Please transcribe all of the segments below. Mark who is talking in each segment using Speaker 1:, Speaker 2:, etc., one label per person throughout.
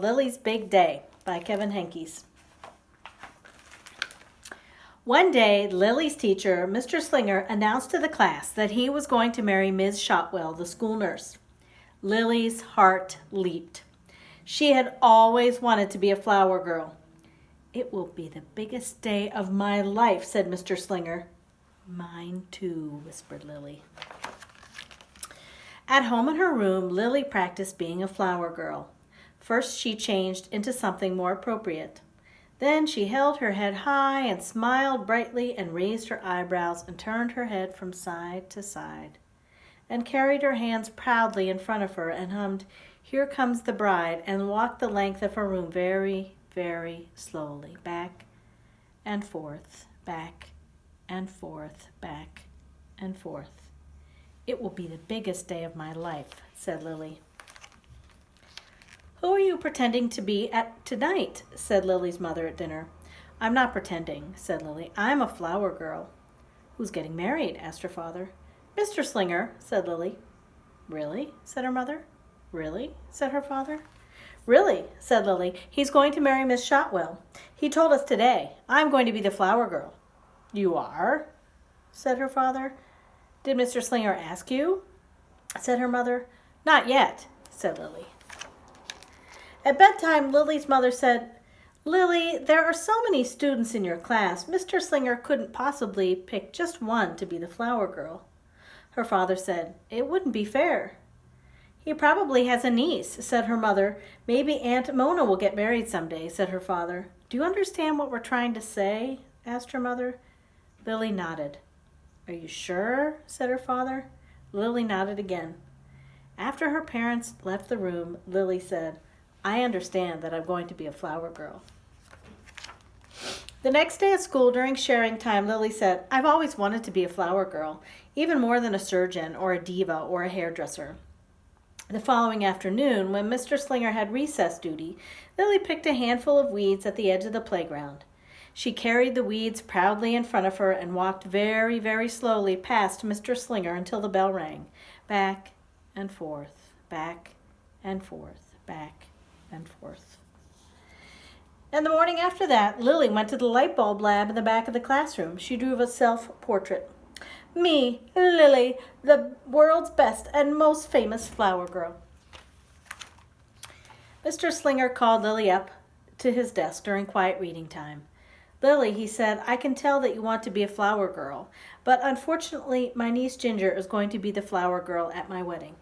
Speaker 1: Lily's Big Day by Kevin Henkes. One day, Lily's teacher, Mr. Slinger, announced to the class that he was going to marry Ms. Shotwell, the school nurse. Lily's heart leaped. She had always wanted to be a flower girl. "It will be the biggest day of my life," said Mr. Slinger. "Mine too," whispered Lily. At home in her room, Lily practiced being a flower girl. First, she changed into something more appropriate. Then she held her head high and smiled brightly and raised her eyebrows and turned her head from side to side and carried her hands proudly in front of her and hummed, "Here Comes the Bride," and walked the length of her room very, very slowly, back and forth, back and forth, back and forth. "It will be the biggest day of my life," said Lily. "Who are you pretending to be at tonight?" said Lily's mother at dinner. "I'm not pretending," said Lily. "I'm a flower girl." "Who's getting married?" asked her father. "Mr. Slinger," said Lily. "Really?" said her mother. "Really?" said her father. "Really," said Lily. "He's going to marry Miss Shotwell. He told us today. I'm going to be the flower girl." "You are?" said her father. "Did Mr. Slinger ask you?" said her mother. "Not yet," said Lily. At bedtime, Lily's mother said, "Lily, there are so many students in your class. Mr. Slinger couldn't possibly pick just one to be the flower girl." Her father said, "It wouldn't be fair." "He probably has a niece," said her mother. "Maybe Aunt Mona will get married someday," said her father. "Do you understand what we're trying to say?" asked her mother. Lily nodded. "Are you sure?" said her father. Lily nodded again. After her parents left the room, Lily said, "I understand that I'm going to be a flower girl." The next day at school during sharing time, Lily said, "I've always wanted to be a flower girl, even more than a surgeon or a diva or a hairdresser." The following afternoon, when Mr. Slinger had recess duty, Lily picked a handful of weeds at the edge of the playground. She carried the weeds proudly in front of her and walked very, very slowly past Mr. Slinger until the bell rang. Back and forth, back and forth, back and forth. And the morning after that, Lily went to the light bulb lab in the back of the classroom. She drew a self-portrait. "Me, Lily, the world's best and most famous flower girl." Mr. Slinger called Lily up to his desk during quiet reading time. "Lily," he said, "I can tell that you want to be a flower girl, but unfortunately my niece Ginger is going to be the flower girl at my wedding."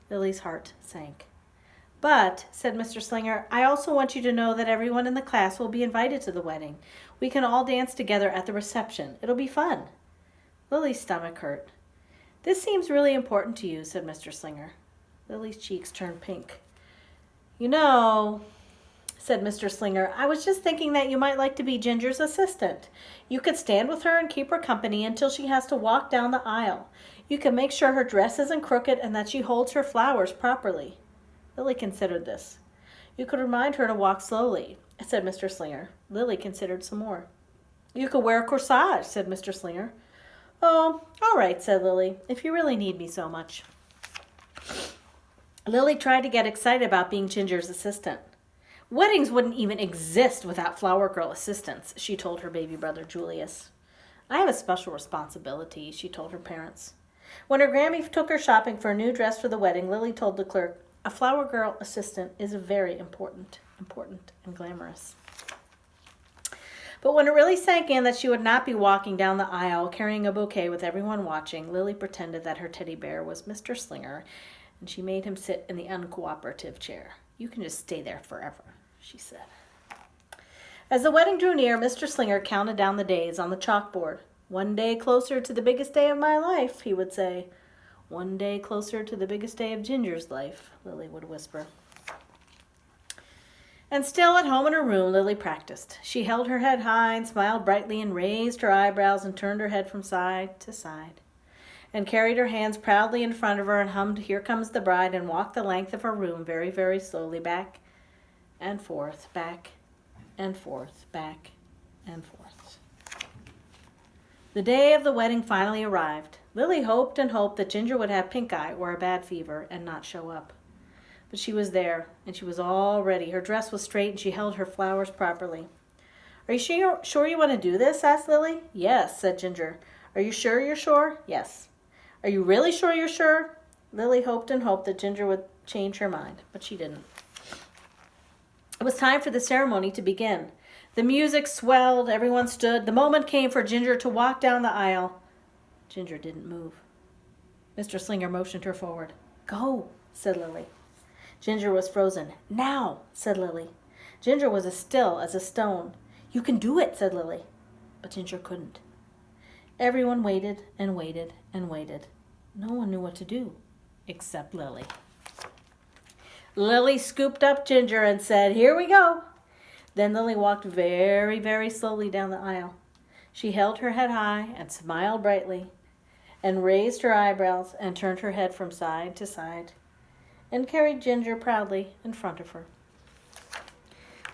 Speaker 1: Lily's heart sank. "But," said Mr. Slinger, "I also want you to know that everyone in the class will be invited to the wedding. We can all dance together at the reception. It'll be fun." Lily's stomach hurt. "This seems really important to you," said Mr. Slinger. Lily's cheeks turned pink. "You know," said Mr. Slinger, "I was just thinking that you might like to be Ginger's assistant. You could stand with her and keep her company until she has to walk down the aisle. You can make sure her dress isn't crooked and that she holds her flowers properly." Lily considered this. "You could remind her to walk slowly," said Mr. Slinger. Lily considered some more. "You could wear a corsage," said Mr. Slinger. "Oh, all right," said Lily, "if you really need me so much." Lily tried to get excited about being Ginger's assistant. "Weddings wouldn't even exist without flower girl assistants," she told her baby brother Julius. "I have a special responsibility," she told her parents. When her Grammy took her shopping for a new dress for the wedding, Lily told the clerk, "A flower girl assistant is very important and glamorous." But when it really sank in that she would not be walking down the aisle carrying a bouquet with everyone watching, Lily pretended that her teddy bear was Mr. Slinger, and she made him sit in the uncooperative chair. "You can just stay there forever," she said. As the wedding drew near, Mr. Slinger counted down the days on the chalkboard. "One day closer to the biggest day of my life," he would say. "One day closer to the biggest day of Ginger's life," Lily would whisper. And still at home in her room, Lily practiced. She held her head high and smiled brightly and raised her eyebrows and turned her head from side to side and carried her hands proudly in front of her and hummed "Here Comes the Bride" and walked the length of her room very, very slowly, back and forth, back and forth, back and forth. The day of the wedding finally arrived. Lily hoped and hoped that Ginger would have pink eye or a bad fever and not show up. But she was there, and she was all ready. Her dress was straight, and she held her flowers properly. "Are you sure you want to do this?" asked Lily. "Yes," said Ginger. "Are you sure you're sure?" "Yes." "Are you really sure you're sure?" Lily hoped and hoped that Ginger would change her mind, but she didn't. It was time for the ceremony to begin. The music swelled, everyone stood. The moment came for Ginger to walk down the aisle. Ginger didn't move. Mr. Slinger motioned her forward. "Go," said Lily. Ginger was frozen. "Now," said Lily. Ginger was as still as a stone. "You can do it," said Lily. But Ginger couldn't. Everyone waited and waited and waited. No one knew what to do, except Lily. Lily scooped up Ginger and said, "Here we go." Then Lily walked very, very slowly down the aisle. She held her head high and smiled brightly and raised her eyebrows and turned her head from side to side and carried Ginger proudly in front of her.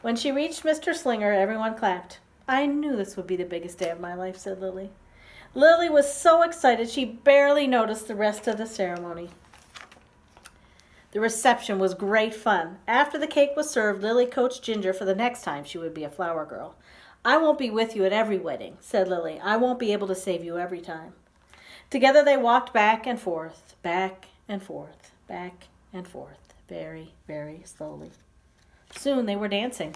Speaker 1: When she reached Mr. Slinger, everyone clapped. "I knew this would be the biggest day of my life," said Lily. Lily was so excited she barely noticed the rest of the ceremony. The reception was great fun. After the cake was served, Lily coached Ginger for the next time she would be a flower girl. "I won't be with you at every wedding," said Lily. "I won't be able to save you every time." Together they walked back and forth, back and forth, back and forth, very, very slowly. Soon they were dancing.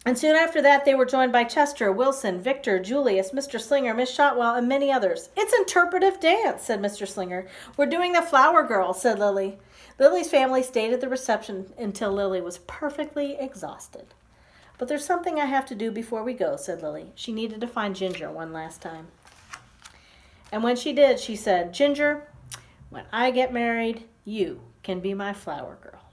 Speaker 1: And soon after that, they were joined by Chester, Wilson, Victor, Julius, Mr. Slinger, Miss Shotwell, and many others. "It's interpretive dance," said Mr. Slinger. "We're doing the flower girl," said Lily. Lily's family stayed at the reception until Lily was perfectly exhausted. "But there's something I have to do before we go," said Lily. She needed to find Ginger one last time. And when she did, she said, "Ginger, when I get married, you can be my flower girl."